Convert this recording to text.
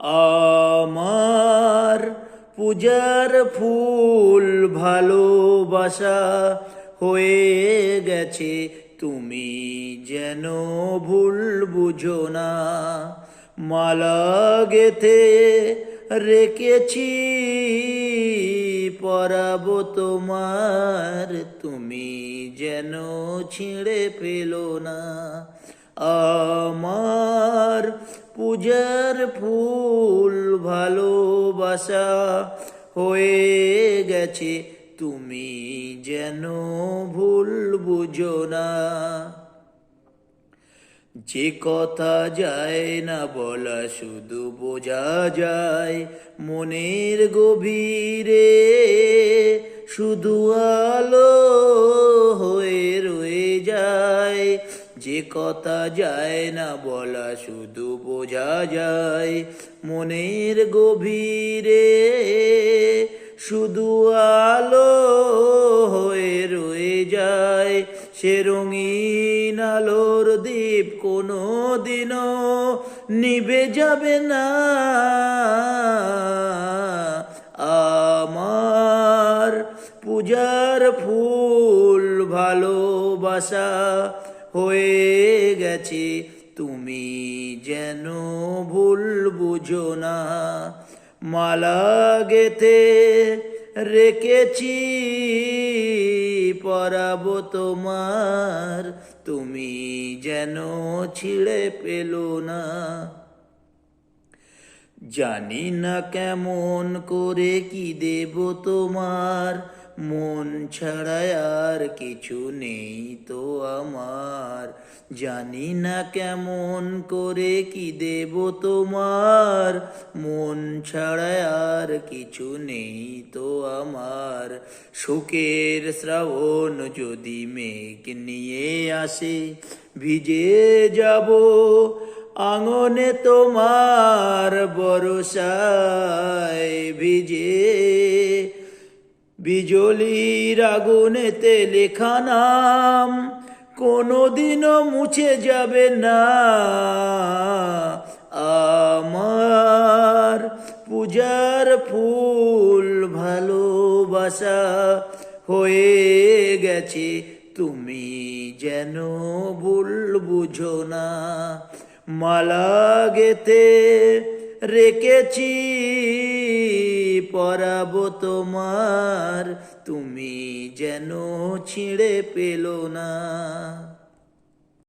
আমার পূজার ফুল ভালোবাসা হয়ে গেছে, তুমি যেন ভুল বুঝো না। মালা গেথে রেখেছি পরাবো তোমার, তুমি যেন ছিঁড়ে ফেলো না। আমার পূজার ফুল ভালোবাসা হয়ে গেছে, তুমি যেন ভুল বুঝো না। যে কথা যায় না বলা শুধু বোঝা যায় মনের গভীরে, শুধু আলো হয়ে রয়ে যায়। যে কথা যায় না বলা শুধু বোঝা যায় মনের গভীরে, শুধু আলো হয়ে রয়ে যায়। সে রঙিন আলোর দ্বীপ কোনো দিনও নিভে যাবে না। আমার পূজার ফুল ভালোবাসা হয়ে গেছে, তুমি যেন ভুল বুঝো না। মালা গেথে রেখেছি পরাবো তোমার, তুমি যেন ছিঁড়ে পেলো না। জানি না কেমন করে কি দেব তোমার, মন ছাড়া আর কিছু নেই তো আমার। জানি না কেমন করে কি দেব তোমার, মন ছাড়া আর কিছু নেই তো আমার। শোকের শ্রাবণ যদি মেঘ নিয়ে আসে, ভিজে যাব আঙনে তোমার বরসায় ভিজে। বিজলির আগুনেতে লেখা নাম কোনোদিনও মুছে যাবে না। আমার পূজার ফুল ভালোবাসা হয়ে গেছে, তুমি যেন ভুল বুঝো না। মালা গেথে রেখেছি পরাবো তোমার, তুমি যেন ছিঁড়ে পেলো না।